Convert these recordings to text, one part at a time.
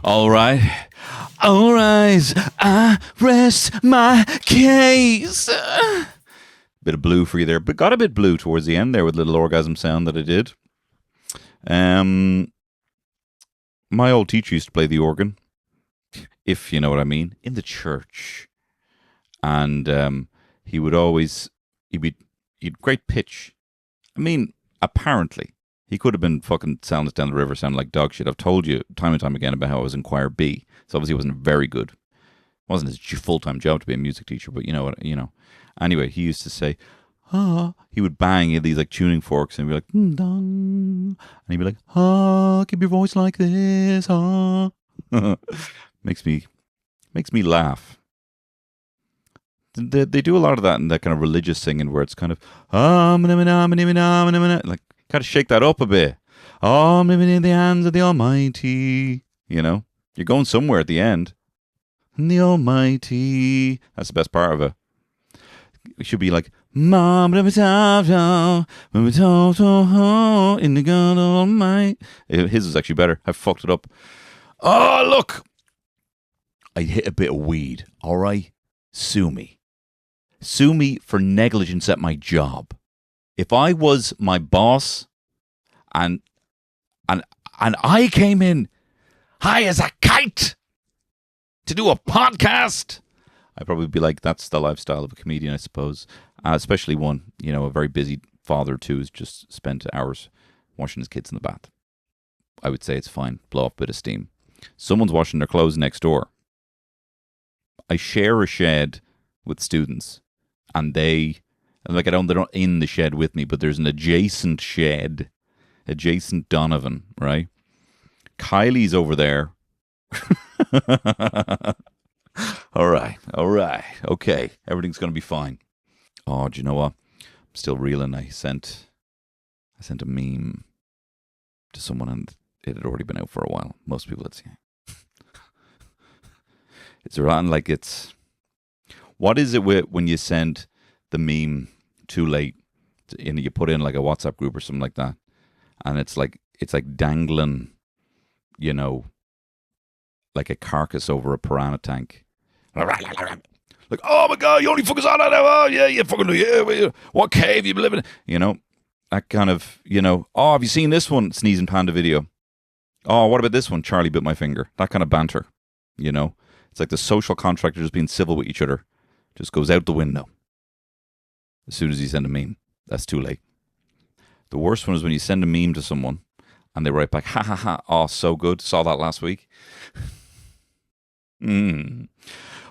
All right. All right. I rest my case. Bit of blue for you there, but got a bit blue towards the end there with the little orgasm sound that I did. My old teacher used to play the organ, if you know what I mean, in the church. And he would always, he'd great pitch. I mean, apparently, he could have been fucking sounding us down the river, sounding like dog shit. I've told you time and time again about how I was in choir B. So obviously it wasn't very good. It wasn't his full-time job to be a music teacher, but you know what, Anyway, he used to say, he would bang these like tuning forks and be like, dun, and he'd be like, keep your voice like this, makes me laugh. They do a lot of that in that kind of religious singing where it's kind of, like, got to shake that up a bit. I'm living in the hands of the Almighty. You're going somewhere at the end. The Almighty. That's the best part of it. It should be like, Mom, in the God Almighty. His is actually better. I fucked it up. Oh, look. I hit a bit of weed. All right. Sue me. Sue me for negligence at my job. If I was my boss and I came in high as a kite to do a podcast, I'd probably be like, that's the lifestyle of a comedian, I suppose. Especially one, a very busy father too, who's just spent hours washing his kids in the bath. I would say it's fine. Blow off a bit of steam. Someone's washing their clothes next door. I share a shed with students, and they're not in the shed with me, but there's an adjacent shed, adjacent Donovan, right? Kylie's over there. All right, okay, everything's gonna be fine. Oh, do you know what? I'm still reeling. I sent a meme to someone, and it had already been out for a while. Most people had seen it. It's around like it's. What is it with when you send the meme too late, and you put in like a WhatsApp group or something like that, and it's like dangling, like a carcass over a piranha tank. Like, oh my God, you only fucking saw that. Oh yeah, you fucking yeah. What cave you been living in? That kind of, oh, have you seen this one? Sneezing Panda video. Oh, what about this one? Charlie bit my finger. That kind of banter, It's like the social contract of just being civil with each other just goes out the window. As soon as you send a meme, that's too late. The worst one is when you send a meme to someone and they write back, ha ha ha, oh, so good, saw that last week.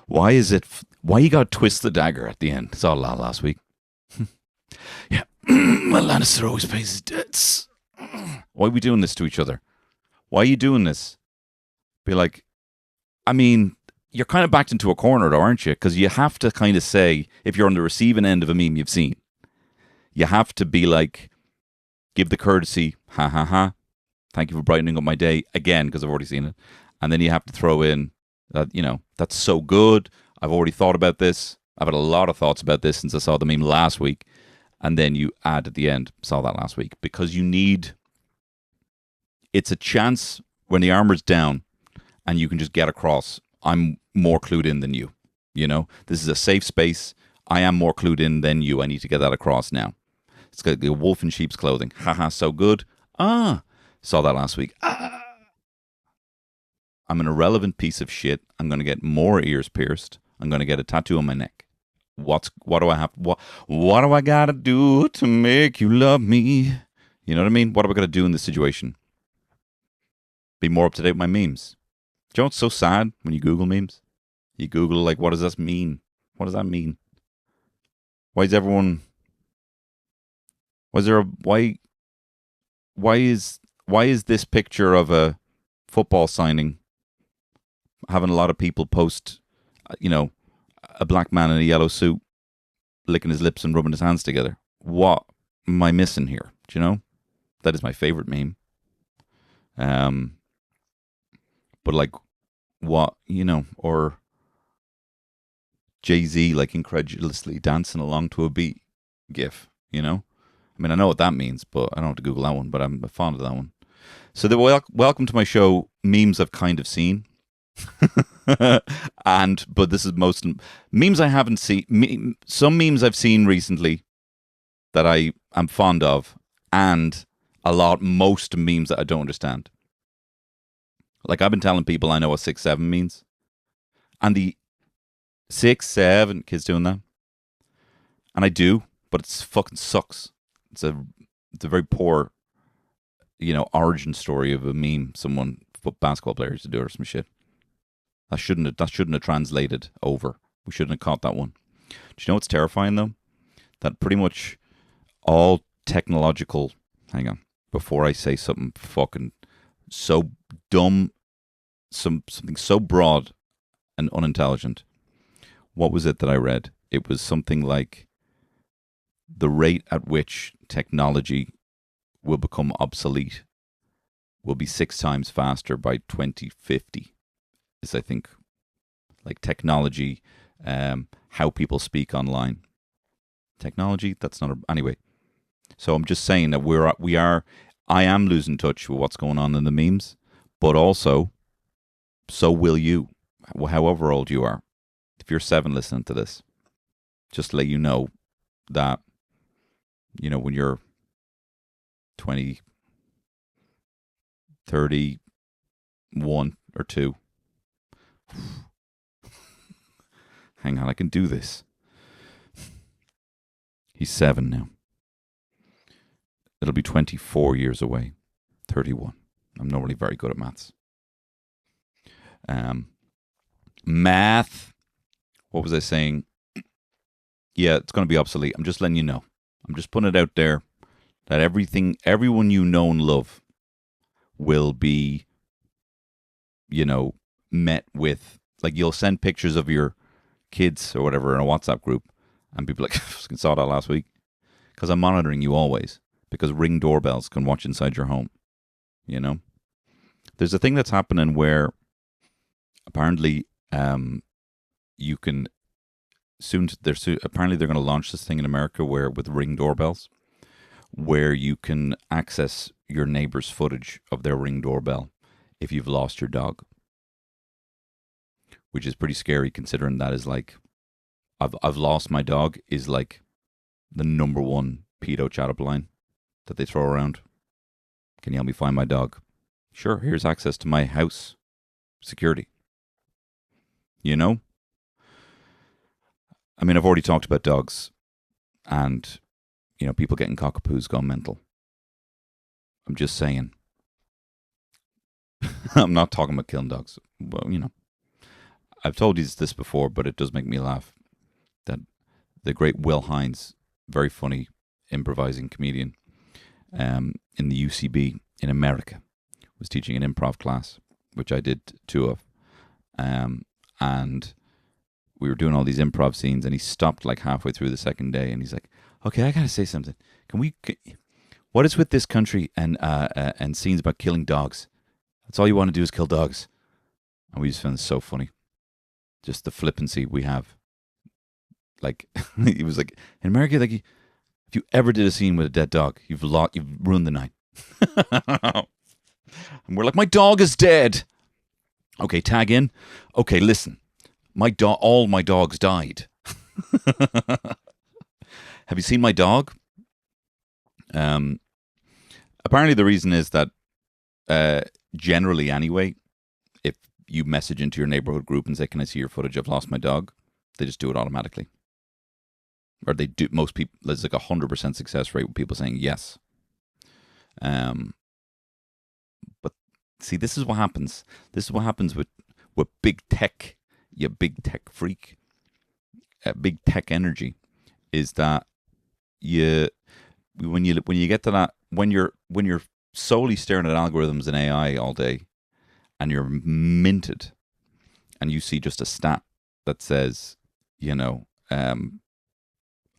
Why you got to twist the dagger at the end? Saw that last week. Yeah, well, Lannister always pays his debts. Why are we doing this to each other? Why are you doing this? Be like, I mean, you're kind of backed into a corner though, aren't you? Because you have to kind of say, if you're on the receiving end of a meme you've seen, you have to be like, give the courtesy, ha ha ha, thank you for brightening up my day, again, because I've already seen it. And then you have to throw in that, that's so good, I've already thought about this, I've had a lot of thoughts about this since I saw the meme last week. And then you add at the end, saw that last week, because it's a chance when the armor's down and you can just get across, I'm more clued in than you. This is a safe space. I am more clued in than you. I need to get that across now. It's got a wolf in sheep's clothing. Haha, so good. Saw that last week. I'm an irrelevant piece of shit. I'm going to get more ears pierced. I'm going to get a tattoo on my neck. What do I have? What do I got to do to make you love me? You know what I mean? What am I going to do in this situation? Be more up to date with my memes. Do you know what's so sad when you Google memes? You Google, like, what does this mean? What does that mean? Why is everyone... Why is this picture of a football signing having a lot of people post, a black man in a yellow suit licking his lips and rubbing his hands together? What am I missing here? Do you know? That is my favorite meme. But like, what, or Jay-Z like incredulously dancing along to a beat gif, I mean, I know what that means, but I don't have to Google that one, but I'm fond of that one. So welcome to my show, memes I've kind of seen. But this is most memes I haven't seen. Some memes I've seen recently that I am fond of, and most memes that I don't understand. Like I've been telling people I know what 6-7 means, and the 6-7 kids doing that, and I do, but it's fucking sucks. It's a very poor, origin story of a meme. Someone put basketball players to do it or some shit. That shouldn't have translated over. We shouldn't have caught that one. Do you know what's terrifying though? That pretty much all technological. Hang on, before I say something fucking so dumb, something so broad and unintelligent. What was it that I read? It was something like the rate at which technology will become obsolete will be 6 times faster by 2050. Is I think like technology, how people speak online. Technology, that's not anyway. So I'm just saying that I am losing touch with what's going on in the memes, but also so will you, however old you are. If you're 7 listening to this, just to let you know that, when you're 20, 31 or 2, hang on, I can do this. He's 7 now. It'll be 24 years away. 31. I'm not really very good at maths. Math. What was I saying? Yeah, it's going to be obsolete. I'm just letting you know. I'm just putting it out there that everyone you know and love will be, met with, like, you'll send pictures of your kids or whatever in a WhatsApp group, and people are like, I saw that last week. Because I'm monitoring you always. Because Ring doorbells can watch inside your home. There's a thing that's happening where apparently you can apparently they're going to launch this thing in America where with Ring doorbells, where you can access your neighbor's footage of their Ring doorbell if you've lost your dog, which is pretty scary considering that is like I've lost my dog is like the number one pedo chat up line that they throw around. Can you help me find my dog? Sure, here's access to my house security. I mean, I've already talked about dogs and, people getting cockapoos gone mental. I'm just saying. I'm not talking about killing dogs. Well, I've told you this before, but it does make me laugh. That the great Will Hines, very funny improvising comedian, in the UCB in America, was teaching an improv class, which I did 2 of. And we were doing all these improv scenes, and he stopped like halfway through the second day, and he's like, "Okay, I gotta say something. What is with this country and scenes about killing dogs? That's all you want to do is kill dogs." And we just found it so funny, just the flippancy we have. Like he was like, in America, like if you ever did a scene with a dead dog, you've ruined the night. And we're like, my dog is dead. Okay, tag in. Okay, listen. All my dogs died. Have you seen my dog? Apparently the reason is that generally anyway, if you message into your neighborhood group and say, "Can I see your footage? I've lost my dog," they just do it automatically. Or they do. Most people, there's like 100% success rate with people saying yes. But see, this is what happens. This is what happens with big tech. You big tech freak. Big tech energy is that when you get to that, when you're solely staring at algorithms and AI all day, and you're minted, and you see just a stat that says,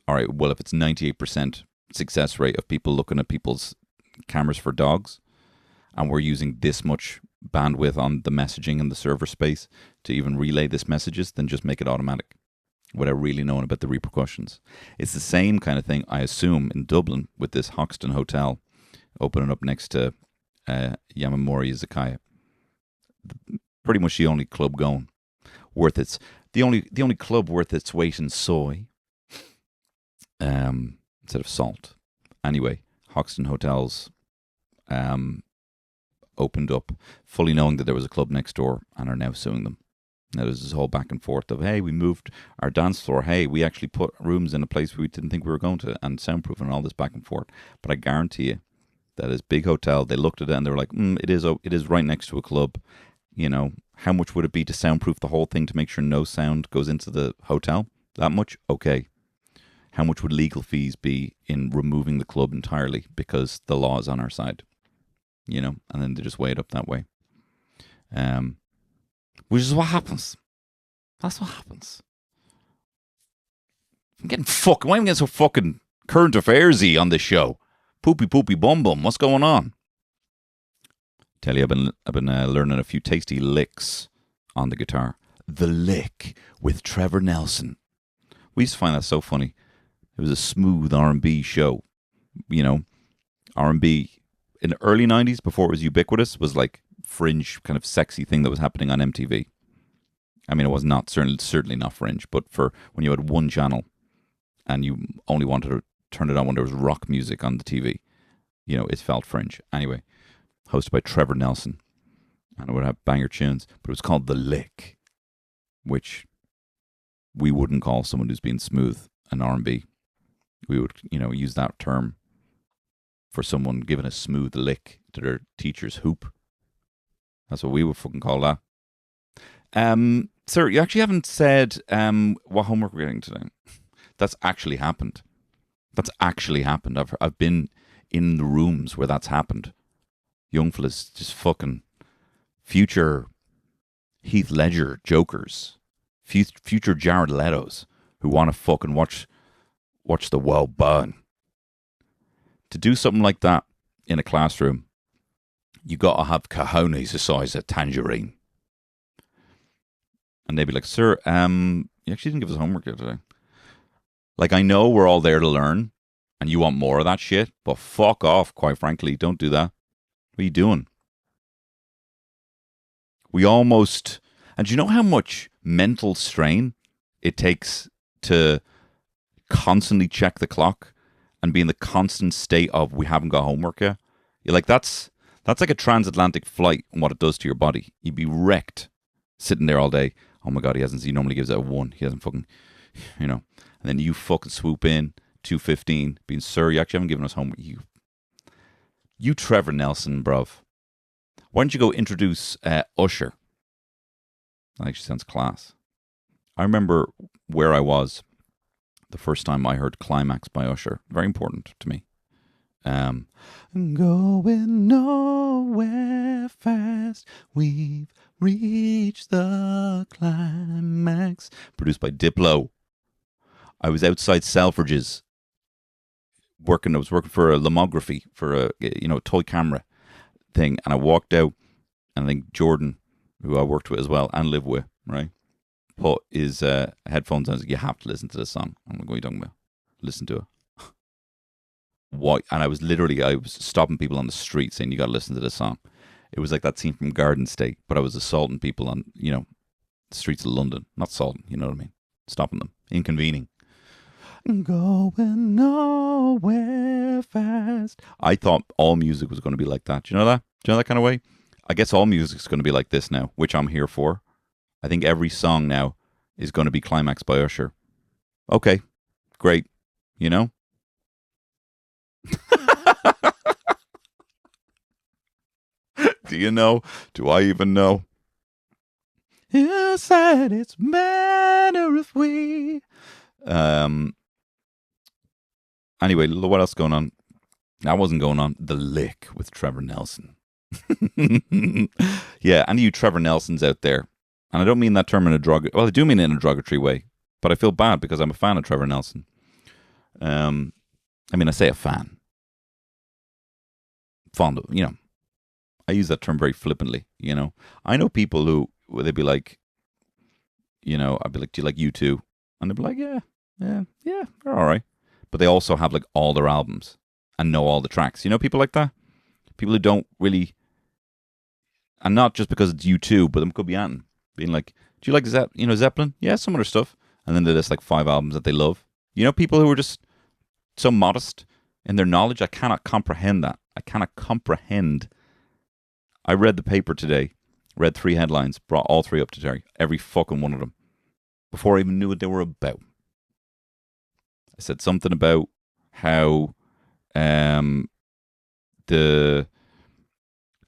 all right, well, if it's 98% success rate of people looking at people's cameras for dogs, and we're using this much bandwidth on the messaging and the server space to even relay this messages, then just make it automatic without really knowing about the repercussions. It's the same kind of thing, I assume, in Dublin with this Hoxton Hotel opening up next to Yamamori Izakaya. pretty much the only club going worth its the only club worth its weight in soy, instead of salt. Anyway, Hoxton Hotels opened up, fully knowing that there was a club next door, and are now suing them. Now there's this whole back and forth of, hey, we moved our dance floor. Hey, we actually put rooms in a place we didn't think we were going to, and soundproof and all this back and forth. But I guarantee you that this big hotel, they looked at it and they were like, it is right next to a club. You know, how much would it be to soundproof the whole thing to make sure no sound goes into the hotel? That much? Okay. How much would legal fees be in removing the club entirely because the law is on our side? You know, and then they just weigh it up that way. Which is what happens. That's what happens. Why am I getting so fucking current affairs-y on this show? Poopy bum bum. What's going on? Tell you, I've been learning a few tasty licks on the guitar. The Lick with Trevor Nelson. We used to find that so funny. It was a smooth R&B show. You know, R&B in the early 90s, before it was ubiquitous, was like fringe kind of sexy thing that was happening on MTV. I mean, it was not certainly not fringe, but for when you had one channel and you only wanted to turn it on when there was rock music on the TV, you know, it felt fringe. Anyway, hosted by Trevor Nelson, and it would have banger tunes, but it was called The Lick, which we wouldn't call someone who's being smooth an R&B. We would, you know, use that term for someone giving a smooth lick to their teacher's hoop. That's what we would fucking call that. Sir, you actually haven't said what homework we're getting today. That's actually happened. I've been in the rooms where that's happened. Young fellas, just fucking future Heath Ledger jokers, future Jared Leto's who want to fucking watch the world burn. To do something like that in a classroom, you got to have cojones the size of a tangerine. And they'd be like, sir, you actually didn't give us homework yet today. Like, I know we're all there to learn, and you want more of that shit, but fuck off, quite frankly. Don't do that. What are you doing? And do you know how much mental strain it takes to constantly check the clock and be in the constant state of, we haven't got homework yet? You're like, that's like a transatlantic flight and what it does to your body. You'd be wrecked sitting there all day. Oh my God, he normally gives it a 1. He hasn't fucking, you know. And then you fucking swoop in, 2:15, being, sir, you actually haven't given us homework. You Trevor Nelson, bruv. Why don't you go introduce Usher? That actually sounds class. I remember where I was the first time I heard Climax by Usher. Very important to me. Going nowhere fast, we've reached the climax. Produced by Diplo. I was outside Selfridges I was working for a lomography, for a toy camera thing, and I walked out, and I think Jordan, who I worked with as well and live with, right, put his headphones on. You have to listen to this song. I'm like, what are you talking about? Listen to it. What? And I was stopping people on the street saying, you got to listen to this song. It was like that scene from Garden State, but I was assaulting people on, the streets of London. Not assaulting, you know what I mean? Stopping them. Inconvening. Going nowhere fast. I thought all music was going to be like that. Do you know that? Do you know that kind of way? I guess all music's going to be like this now, which I'm here for. I think every song now is going to be Climax by Usher. Okay, great. You know? Do you know? Do I even know? You said it's better if we... Anyway, what else is going on? That wasn't going on. The Lick with Trevor Nelson. Yeah, any of you Trevor Nelsons out there, and I don't mean that term in I do mean it in a derogatory way, but I feel bad because I'm a fan of Trevor Nelson. I say a fan. Fond of, I use that term very flippantly, I know people who, they'd be like, I'd be like, do you like U2? And they'd be like, yeah, they're all right. But they also have like all their albums and know all the tracks. You know people like that? People who don't really And not just because it's U2, but them could be Anton being like, do you like Zeppelin? Yeah, some other stuff. And then they list like 5 albums that they love. People who are just so modest in their knowledge. I cannot comprehend that. I cannot comprehend. I read the paper today, read 3 headlines, brought all 3 up to Terry, every fucking one of them, before I even knew what they were about. I said something about how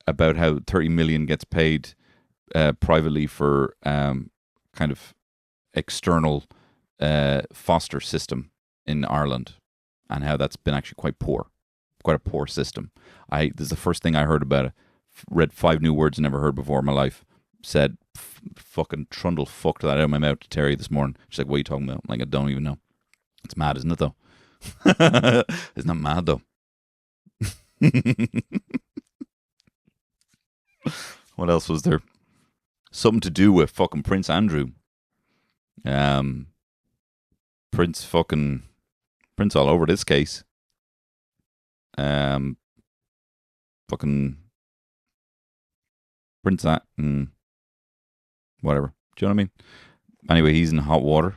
about how 30 million gets paid privately for kind of external foster system in Ireland, and how that's been actually quite a poor system. This is the first thing I heard about it. Read 5 new words I never heard before in my life. Said fucking trundle fucked that out of my mouth to Terry this morning. She's like, what are you talking about? I'm like, I don't even know. It's mad, isn't it though? It's not mad though. What else was there? Something to do with fucking Prince Andrew. Prince all over this case. Fucking Prince whatever. Do you know what I mean? Anyway, he's in hot water.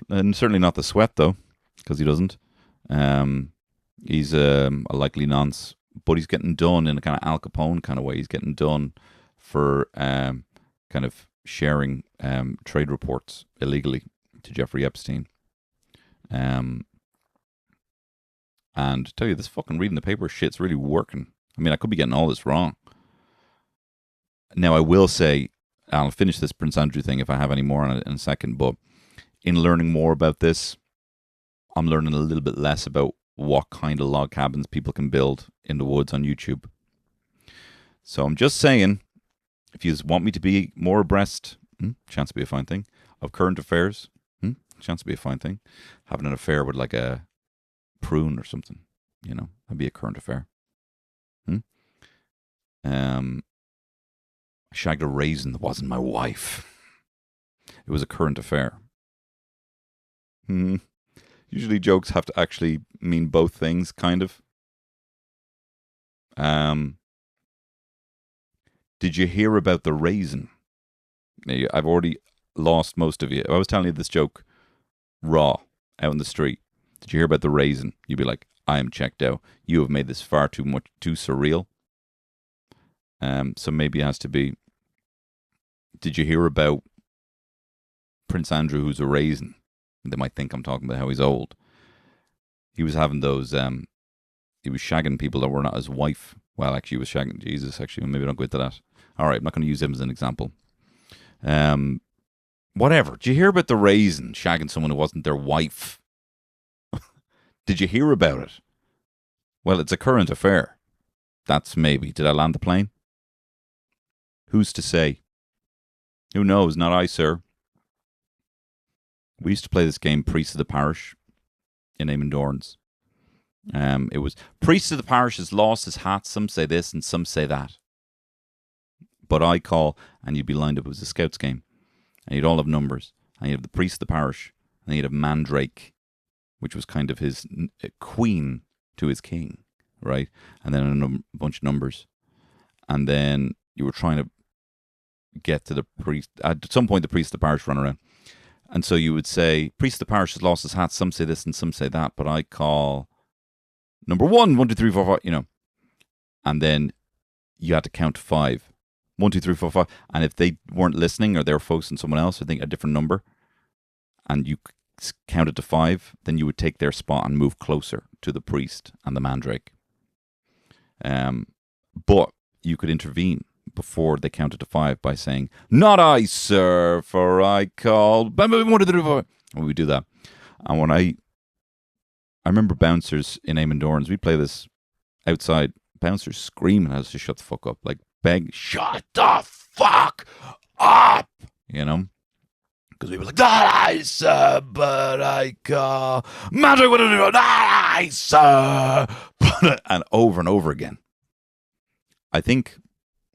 And certainly not the sweat though, because he doesn't. He's a likely nonce, but he's getting done in a kind of Al Capone kind of way. He's getting done for kind of sharing trade reports illegally to Jeffrey Epstein. And to tell you, this fucking reading the paper shit's really working. I mean, I could be getting all this wrong. Now, I will say, I'll finish this Prince Andrew thing if I have any more on it in a second, but in learning more about this, I'm learning a little bit less about what kind of log cabins people can build in the woods on YouTube. So I'm just saying, if you want me to be more abreast, chance to be a fine thing, of current affairs, chance to be a fine thing. Having an affair with like a prune or something, that'd be a current affair. I shagged a raisin that wasn't my wife. It was a current affair. Usually jokes have to actually mean both things, kind of. Did you hear about the raisin? I've already lost most of you. If I was telling you this joke raw, out in the street, did you hear about the raisin? You'd be like, I am checked out. You have made this far too surreal. So maybe it has to be, did you hear about Prince Andrew, who's a raisin? They might think I'm talking about how he's old. He was having those, he was shagging people that were not his wife. Well, actually, he was shagging Jesus, actually. Maybe don't go into that. All right, I'm not going to use him as an example. Whatever. Did you hear about the raisin shagging someone who wasn't their wife? Did you hear about it? Well, it's a current affair. That's maybe. Did I land the plane? Who's to say? Who knows? Not I, sir. We used to play this game, Priest of the Parish, in Eamon Dorans. It was, Priest of the Parish has lost his hat. Some say this and some say that. But I call, and you'd be lined up. It was a scouts game. And you'd all have numbers. And you'd have the Priest of the Parish. And then you'd have Mandrake, which was kind of his queen to his king, right? And then a bunch of numbers. And then you were trying to get to the priest. At some point, the Priest of the Parish run around. And so you would say, Priest of the Parish has lost his hat. Some say this and some say that. But I call number 1, 1, 2, 3, 4, 5, And then you had to count to 5. 1, 2, 3, 4, 5. And if they weren't listening or they were focusing on someone else, I think a different number, and you counted to 5, then you would take their spot and move closer to the priest and the mandrake. But you could intervene before they counted to 5 by saying, "Not I, sir, for I call." And we do that. And when I remember bouncers in Eamon Dorans, we'd play this outside, bouncers screaming at us to shut the fuck up, like beg, shut the fuck up, because we were like, "Not I, sir, but I call magic, not I, sir," and over again. I think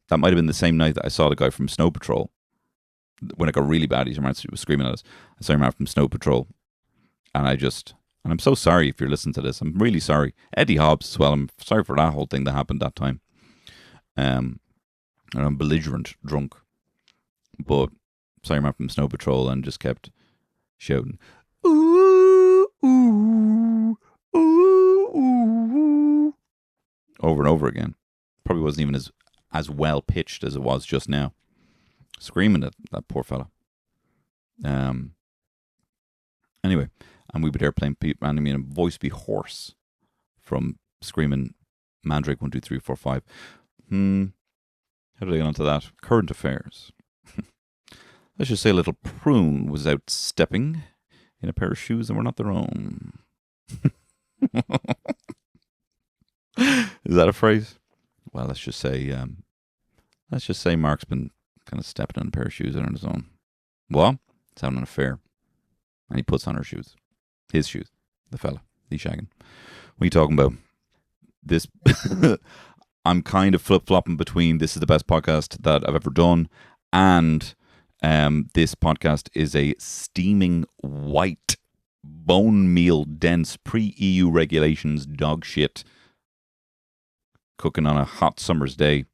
that might have been the same night that I saw the guy from Snow Patrol. When it got really bad, he was screaming at us. I saw him out from Snow Patrol, and I'm so sorry if you're listening to this. I'm really sorry. Eddie Hobbs as well. I'm sorry for that whole thing that happened that time. and I'm belligerent drunk. But saw your man from Snow Patrol and just kept shouting, ooh, ooh, ooh, ooh, over and over again. Probably wasn't even as well pitched as it was just now. Screaming at that poor fella. Anyway, and we were there playing and I mean, a voice be hoarse from screaming Mandrake 1, 2, 3, 4, 5. How did I get onto that? Current affairs. Let's just say a little prune was out stepping in a pair of shoes that were not their own. Is that a phrase? Well, let's just say Mark's been kind of stepping in a pair of shoes that aren't his own. What? It's having an affair. And he puts on her shoes. His shoes. The fella. He's shagging. What are you talking about? This... I'm kind of flip-flopping between this is the best podcast that I've ever done and this podcast is a steaming white, bone meal dense, pre-EU regulations dog shit cooking on a hot summer's day.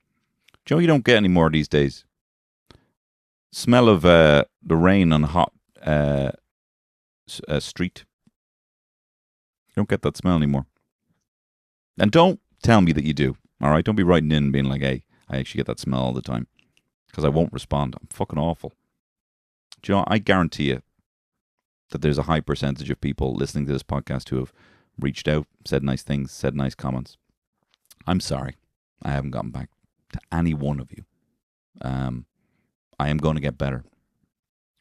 Joe, you don't get any more these days. Smell of the rain on a hot street. You don't get that smell anymore. And don't tell me that you do. All right? Don't be writing in and being like, hey, I actually get that smell all the time. Because I won't respond. I'm fucking awful. Do you know, I guarantee you that there's a high percentage of people listening to this podcast who have reached out, said nice things, said nice comments. I'm sorry. I haven't gotten back to any one of you. I am going to get better.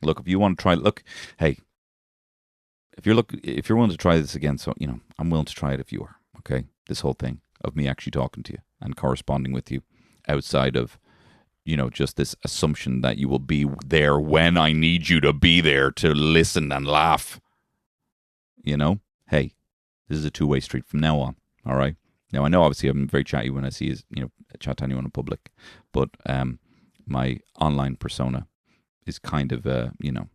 Look, if you want to try, hey, if you're willing to try this again, so, you know, I'm willing to try it if you are, okay? This whole thing of me actually talking to you and corresponding with you outside of, you know, just this assumption that you will be there when I need you to be there to listen and laugh. You know? Hey, this is a two-way street from now on, all right? Now, I know obviously I'm very chatty when I see you, you know, chat to anyone in public, but my online persona is kind of, you know,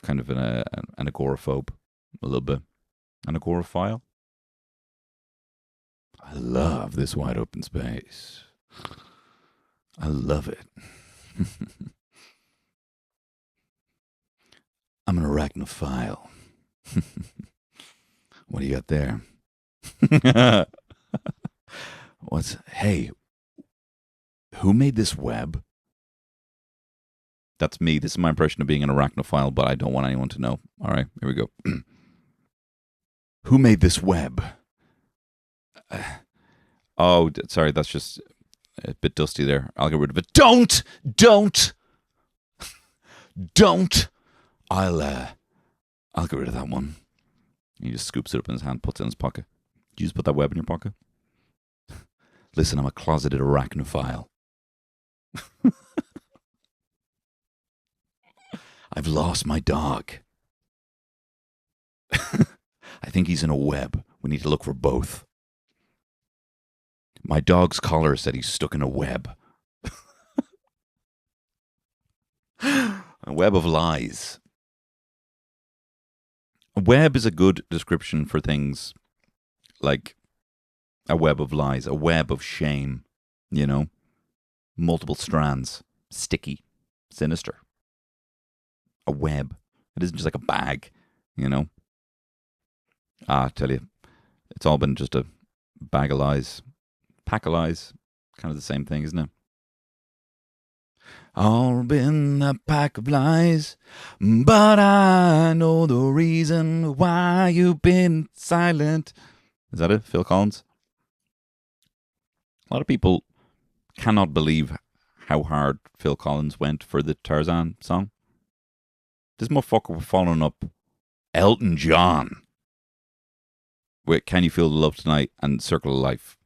kind of an agoraphobe, a little bit. An agoraphile? I love this wide open space. I love it. I'm an arachnophile. What do you got there? Hey, who made this web? That's me. This is my impression of being an arachnophile, but I don't want anyone to know. All right, here we go. Who made this web? Oh, sorry, that's just a bit dusty there. I'll get rid of it. Don't! I'll get rid of that one. He just scoops it up in his hand, puts it in his pocket. Did you just put that web in your pocket? Listen, I'm a closeted arachnophile. I've lost my dog. I think he's in a web. We need to look for both. My dog's collar said he's stuck in a web. A web of lies. A web is a good description for things like a web of lies, a web of shame, you know? Multiple strands, sticky, sinister. A web. It isn't just like a bag, you know? I tell you, it's all been just a bag of lies. Pack of lies. Kind of the same thing, isn't it? All been a pack of lies, but I know the reason why you've been silent. Is that it? Phil Collins? A lot of people cannot believe how hard Phil Collins went for the Tarzan song. This motherfucker was following up Elton John with Can You Feel the Love Tonight and Circle of Life.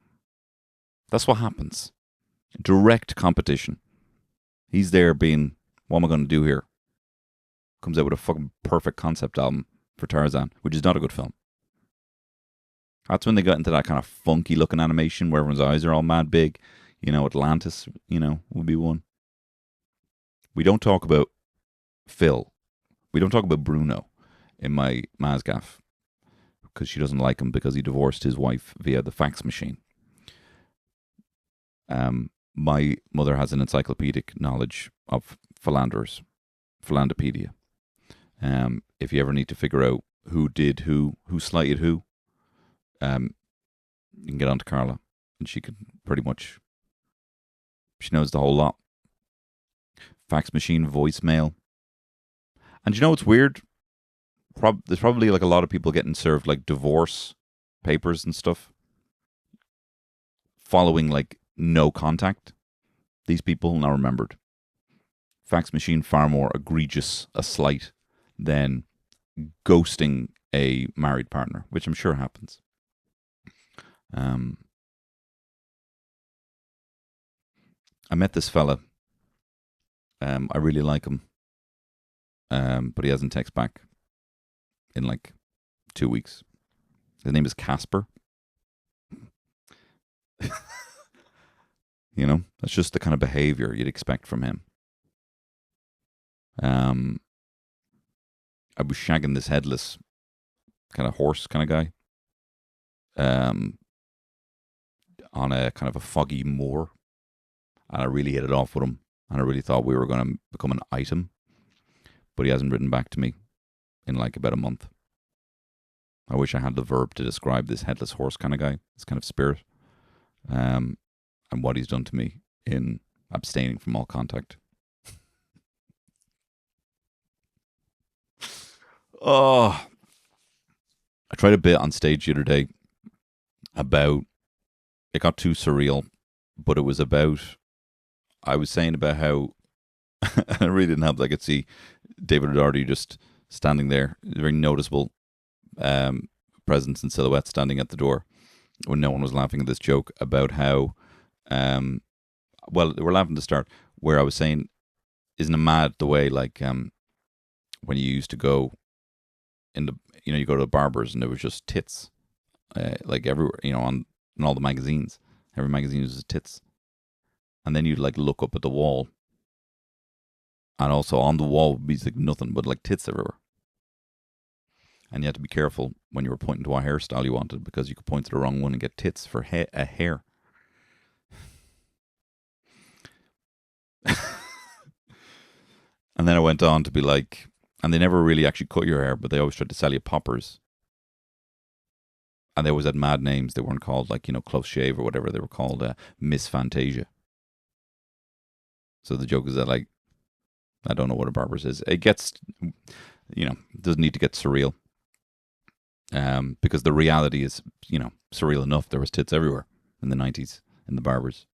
That's what happens. Direct competition. He's there being, what am I going to do here? Comes out with a fucking perfect concept album for Tarzan, which is not a good film. That's when they got into that kind of funky looking animation where everyone's eyes are all mad big. You know, Atlantis, you know, would be one. We don't talk about Phil. We don't talk about Bruno in my Mazgaff because she doesn't like him because he divorced his wife via the fax machine. my mother has an encyclopedic knowledge of philanderers, philandopedia. If you ever need to figure out who did who slighted who, you can get on to Carla, and she can pretty much, she knows the whole lot. Fax machine, voicemail. And you know what's weird? There's probably like a lot of people getting served like divorce papers and stuff following like no contact. These people now remembered. Fax machine, far more egregious a slight than ghosting a married partner, which I'm sure happens. I met this fella. I really like him. But he hasn't texted back in like 2 weeks. His name is Casper. You know, that's just the kind of behavior you'd expect from him. I was shagging this headless kind of horse kind of guy. On a kind of a foggy moor. And I really hit it off with him. And I really thought we were going to become an item. But he hasn't written back to me in like about a month. I wish I had the verb to describe this headless horse kind of guy, this kind of spirit, and what he's done to me in abstaining from all contact. Oh, I tried a bit on stage the other day about, it got too surreal, but it was about, I was saying about how, I really didn't have, I could see David O'Doherty just standing there, very noticeable presence and silhouette standing at the door when no one was laughing at this joke about how, well, they were laughing to start, where I was saying, isn't it mad the way, like, when you used to go in the, you know, you go to the barbers and there was just tits, like everywhere, you know, in all the magazines, every magazine was tits, and then you'd like look up at the wall, and also on the wall would be like nothing but like tits everywhere. And you had to be careful when you were pointing to what hairstyle you wanted, because you could point to the wrong one and get tits for a hair. And then I went on to be like, and they never really actually cut your hair, but they always tried to sell you poppers. And they always had mad names. They weren't called like, you know, Close Shave or whatever. They were called Miss Fantasia. So the joke is that, like, I don't know what a barber's is. It gets, you know, it doesn't need to get surreal. Because the reality is, you know, surreal enough. There was tits everywhere in the 90s in the barbers.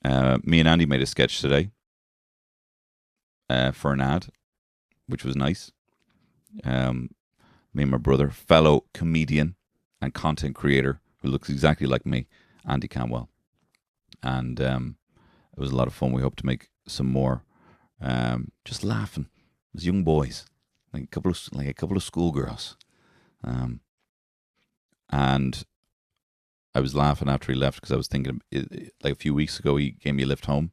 Me and Andy made a sketch today for an ad, which was nice. Me and my brother, fellow comedian and content creator who looks exactly like me, Andy Cantwell. And it was a lot of fun. We hope to make some more. Just laughing as young boys, like a couple of schoolgirls. And I was laughing after he left because I was thinking, like a few weeks ago, he gave me a lift home,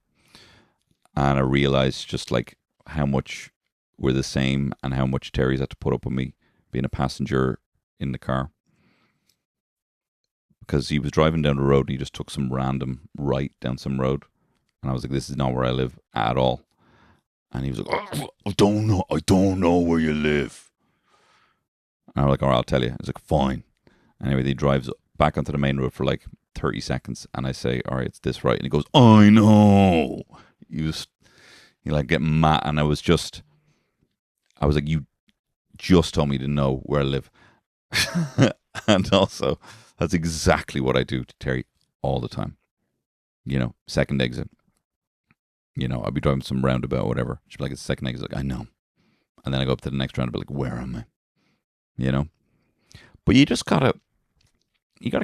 and I realized just like how much we're the same and how much Terry's had to put up with me being a passenger in the car. Because he was driving down the road and he just took some random right down some road. And I was like, this is not where I live at all. And he was like, oh, I don't know where you live. And I was like, all right, I'll tell you. I was like, fine. Anyway, he drives back onto the main road for like 30 seconds. And I say, all right, it's this right. And he goes, I know. He like getting mad. And I was like, you just told me to know where I live. And also, that's exactly what I do to Terry all the time. You know, second exit. You know, I'll be driving some roundabout or whatever. She'll be like, it's the second exit. Like, I know. And then I go up to the next roundabout, like, where am I? You know? But you just gotta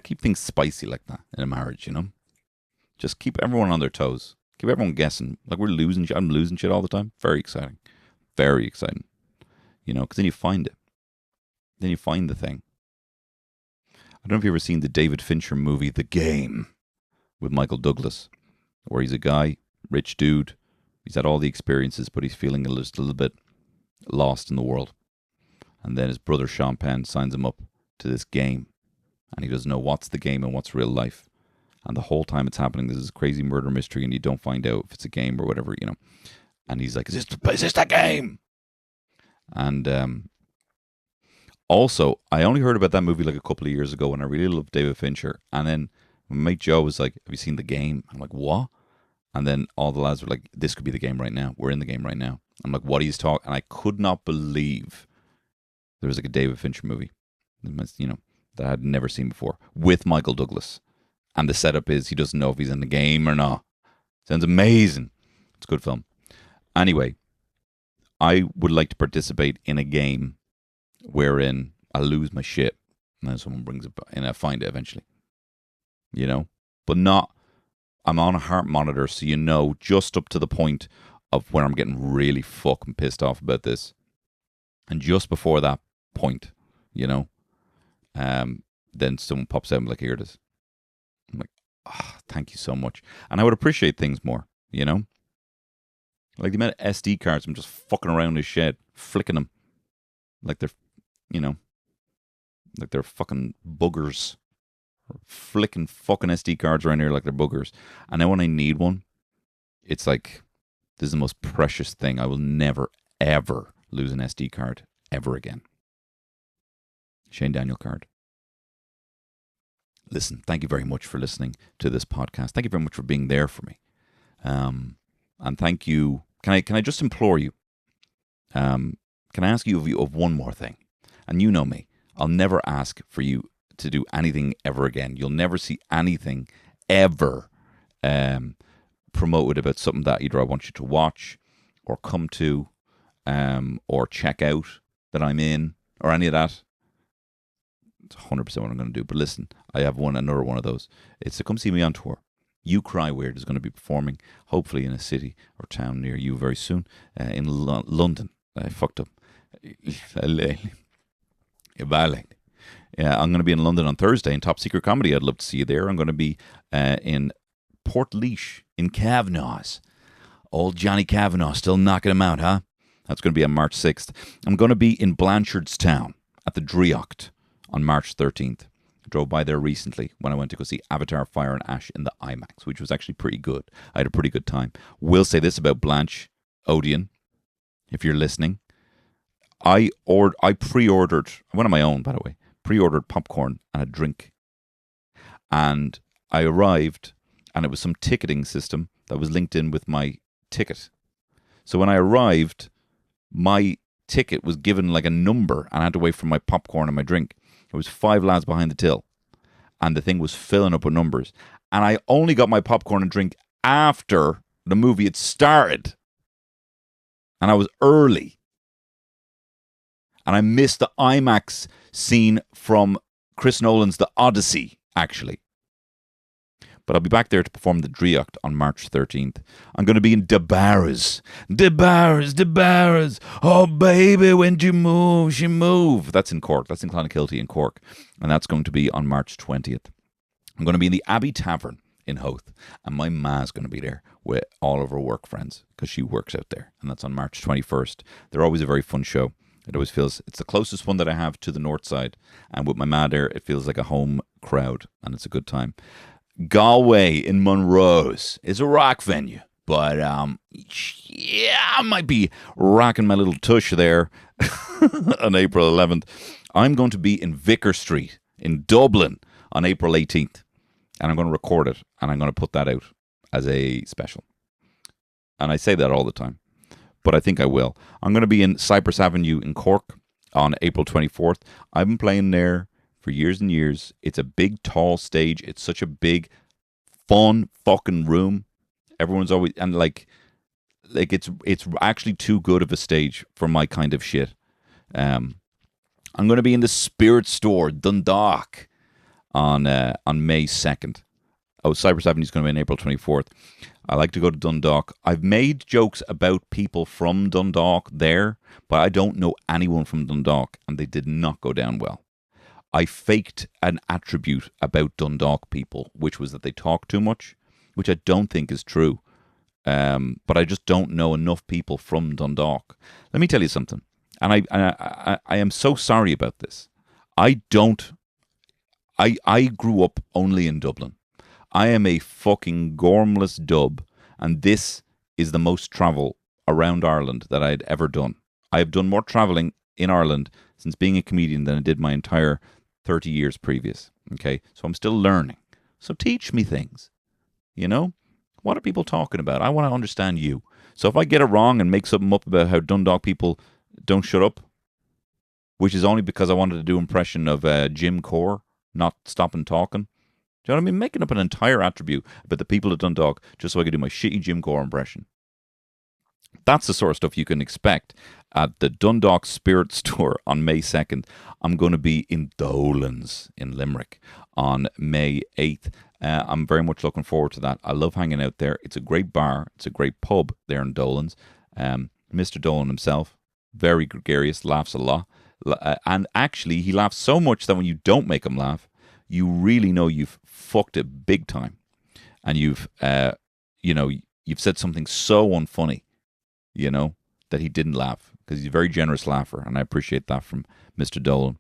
keep things spicy like that in a marriage, you know? Just keep everyone on their toes. Keep everyone guessing. Like, we're losing shit. I'm losing shit all the time. Very exciting. Very exciting. You know, because then you find it. Then you find the thing. I don't know if you've ever seen the David Fincher movie, The Game, with Michael Douglas, where he's a guy, rich dude. He's had all the experiences, but he's feeling just a little bit lost in the world. And then his brother Sean Penn signs him up to this game, and he doesn't know what's the game and what's real life. and the whole time it's happening, there's this crazy murder mystery, and you don't find out if it's a game or whatever, you know. And he's like, is this that game? And also, I only heard about that movie like a couple of years ago when I really loved David Fincher. And then my mate Joe was like, have you seen The Game? I'm like, what? And then all the lads were like, this could be the game right now. We're in the game right now. I'm like, what are you talking? And I could not believe there was like a David Fincher movie, you know, that I had never seen before with Michael Douglas. And the setup is he doesn't know if he's in the game or not. Sounds amazing. It's a good film. Anyway, I would like to participate in a game wherein I lose my shit and then someone brings it back and I find it eventually. You know? But not, I'm on a heart monitor, so you know, just up to the point of when I'm getting really fucking pissed off about this. And just before that point, you know, then someone pops out and like, here it is. I'm like, thank you so much. And I would appreciate things more, you know? Like the amount of SD cards, I'm just fucking around his shed, flicking them. Like they're, you know, like they're fucking boogers. Flicking fucking SD cards around here like they're boogers. And then when I need one, it's like, this is the most precious thing. I will never, ever lose an SD card ever again. Shane Daniel card. Listen, thank you very much for listening to this podcast. Thank you very much for being there for me. And thank you. Can I just implore you? Can I ask you of one more thing? And you know me. I'll never ask for you to do anything ever again. You'll never see anything ever promoted about something that either I want you to watch or come to or check out that I'm in or any of that. It's 100% what I'm going to do. But listen, I have another one of those. It's to come see me on tour. You Cry Weird is going to be performing, hopefully in a city or town near you very soon, in London. I fucked up. Yeah, I'm going to be in London on Thursday in Top Secret Comedy. I'd love to see you there. I'm going to be in Portlaoise in Kavanagh. Old Johnny Kavanagh still knocking him out, huh? That's going to be on March 6th. I'm going to be in Blanchardstown at the Draíocht on March 13th. I drove by there recently when I went to go see Avatar Fire and Ash in the IMAX, which was actually pretty good. I had a pretty good time. Will say this about Blanche Odeon, if you're listening. I pre-ordered, I went on my own, by the way, pre-ordered popcorn and a drink. And I arrived, and it was some ticketing system that was linked in with my ticket. So when I arrived, my ticket was given like a number, and I had to wait for my popcorn and my drink. There was 5 lads behind the till, and the thing was filling up with numbers. And I only got my popcorn and drink after the movie had started. And I was early. And I missed the IMAX scene from Chris Nolan's The Odyssey, actually. But I'll be back there to perform the Draíocht on March 13th. I'm going to be in DeBarras. DeBarras. Oh, baby, when you move, she move. That's in Cork. That's in Clonakilty in Cork. And that's going to be on March 20th. I'm going to be in the Abbey Tavern in Howth. And my ma's going to be there with all of her work friends because she works out there. And that's on March 21st. They're always a very fun show. It always feels, it's the closest one that I have to the north side. And with my ma there, it feels like a home crowd. And it's a good time. Galway in Monroe is a rock venue. But, yeah, I might be rocking my little tush there on April 11th. I'm going to be in Vicar Street in Dublin on April 18th. And I'm going to record it. And I'm going to put that out as a special. And I say that all the time. But I think I will. I'm going to be in Cyprus Avenue in Cork on April 24th. I've been playing there for years and years. It's a big, tall stage. It's such a big, fun fucking room. Everyone's always, and like it's actually too good of a stage for my kind of shit. I'm going to be in the Spirit Store, Dundalk, on May 2nd. Oh, Cyprus Avenue is going to be on April 24th. I like to go to Dundalk. I've made jokes about people from Dundalk there, but I don't know anyone from Dundalk, and they did not go down well. I faked an attribute about Dundalk people, which was that they talk too much, which I don't think is true. But I just don't know enough people from Dundalk. Let me tell you something, and I am so sorry about this. I grew up only in Dublin. I am a fucking gormless dub, and this is the most travel around Ireland that I'd ever done. I have done more traveling in Ireland since being a comedian than I did my entire 30 years previous. Okay, so I'm still learning. So teach me things. You know? What are people talking about? I want to understand you. So if I get it wrong and make something up about how Dundalk people don't shut up, which is only because I wanted to do an impression of Jim Core not stopping talking. Do you know what I mean? Making up an entire attribute about the people of Dundalk just so I could do my shitty Jim Core impression. That's the sort of stuff you can expect at the Dundalk Spirit Store on May 2nd. I'm going to be in Dolan's in Limerick on May 8th. I'm very much looking forward to that. I love hanging out there. It's a great bar. It's a great pub there in Dolan's. Mr. Dolan himself, very gregarious, laughs a lot. And actually, he laughs so much that when you don't make him laugh, you really know you've fucked it big time. And you've said something so unfunny, that he didn't laugh. Because he's a very generous laugher, and I appreciate that from Mr. Dolan.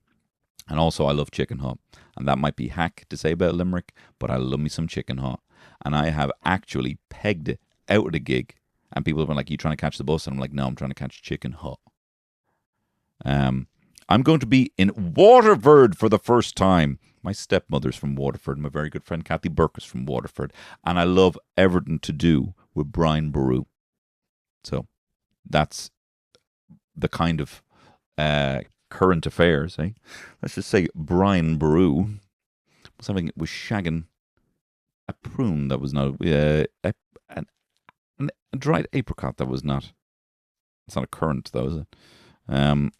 And also, I love chicken hot. And that might be hack to say about Limerick, but I love me some chicken hot. And I have actually pegged it out of the gig. And people have been like, you trying to catch the bus? And I'm like, no, I'm trying to catch chicken hot. I'm going to be in Waterford for the first time. My stepmother's from Waterford. My very good friend Kathy Burke is from Waterford. And I love everything to do with Brian Boru. So that's the kind of current affairs, eh? Let's just say Brian Boru was shagging a prune that was not a dried apricot that was not. It's not a currant though, is it?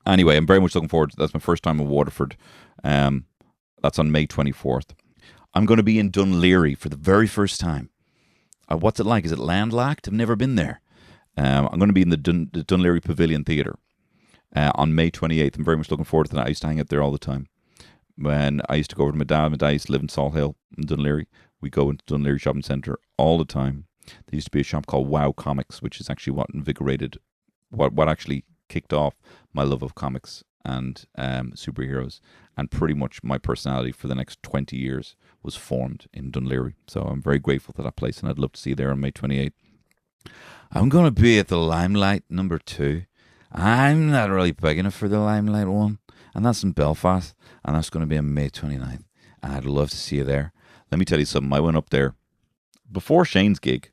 Anyway, I'm very much looking forward to that. That's my first time in Waterford. That's on May 24th. I'm going to be in Dunleary for the very first time. What's it like? Is it landlocked? I've never been there. I'm going to be in the Dunleary Pavilion Theatre on May 28th. I'm very much looking forward to that. I used to hang out there all the time. When I used to go over to my dad used to live in Salt Hill in Dunleary. We go into Dunleary Shopping Centre all the time. There used to be a shop called Wow Comics, which is actually what invigorated, what actually kicked off my love of comics and superheroes, and pretty much my personality for the next 20 years was formed in Dunleary. So I'm very grateful to that place, and I'd love to see you there on May 28th. I'm going to be at the Limelight number 2. I'm not really big enough for the Limelight one, and that's in Belfast, and that's going to be on May 29th, and I'd love to see you there. Let me tell you something. I went up there before Shane's gig.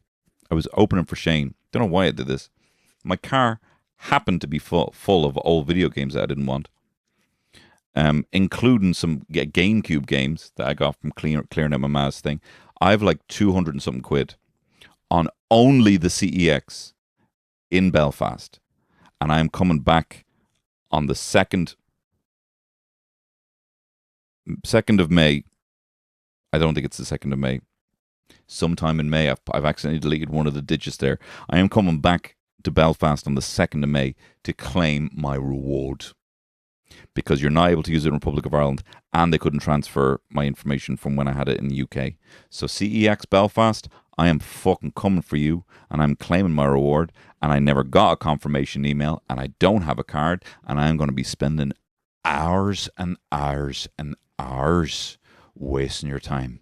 I was opening for Shane. Don't know why I did this. My car happened to be full of old video games that I didn't want, including some GameCube games that I got from clearing out my ma's thing. I have like 200 and something quid on only the CEX in Belfast, and I am coming back on the 2nd of May. I don't think it's the 2nd of May. Sometime in May, I've accidentally deleted one of the digits there. I am coming back to Belfast on the 2nd of May to claim my reward, because you're not able to use it in Republic of Ireland, and they couldn't transfer my information from when I had it in the UK. So CEX Belfast, I am fucking coming for you, and I'm claiming my reward, and I never got a confirmation email, and I don't have a card, and I am going to be spending hours and hours and hours wasting your time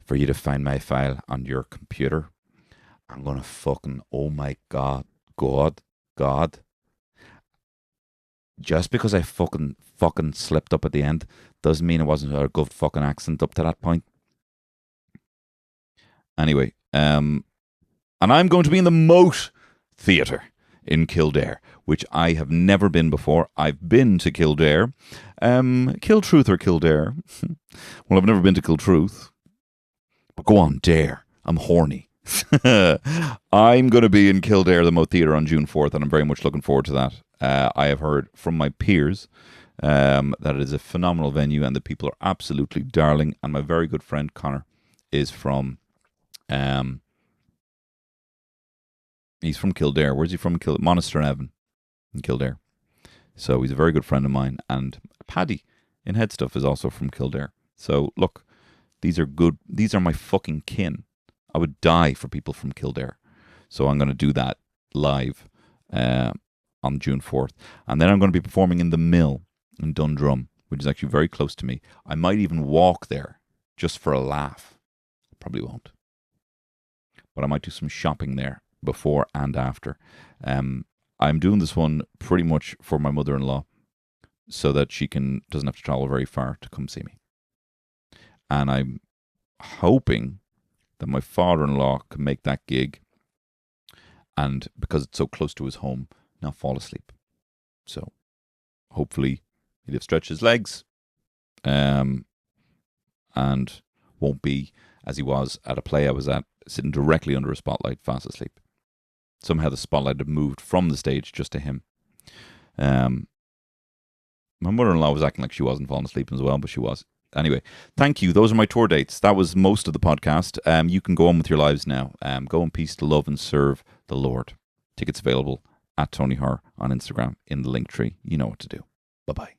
for you to find my file on your computer. I'm going to fucking, oh my God. Just because I fucking slipped up at the end doesn't mean it wasn't a good fucking accent up to that point. Anyway, and I'm going to be in the Moat Theatre in Kildare, which I have never been before. I've been to Kildare. Kildtruth or Kildare? Well, I've never been to Kildtruth. But go on, dare. I'm horny. I'm going to be in Kildare, the Moat Theatre, on June 4th, and I'm very much looking forward to that. I have heard from my peers that it is a phenomenal venue and the people are absolutely darling. And my very good friend Connor is from he's from Kildare. Where's he from? Monaghan in Kildare. So he's a very good friend of mine. And Paddy in Head Stuff is also from Kildare. So look, these are good. These are my fucking kin. I would die for people from Kildare. So I'm going to do that live on June 4th. And then I'm going to be performing in the Mill in Dundrum, which is actually very close to me. I might even walk there just for a laugh. Probably won't. But I might do some shopping there before and after. I'm doing this one pretty much for my mother-in-law so that she doesn't have to travel very far to come see me. And I'm hoping that my father-in-law can make that gig, and because it's so close to his home, not fall asleep. So hopefully he'll have stretched his legs and won't be, as he was at a play I was at, sitting directly under a spotlight, fast asleep. Somehow the spotlight had moved from the stage just to him. My mother-in-law was acting like she wasn't falling asleep as well, but she was. Anyway, thank you. Those are my tour dates. That was most of the podcast. You can go on with your lives now. Go in peace to love and serve the Lord. Tickets available at Tony Her on Instagram in the link tree. You know what to do. Bye-bye.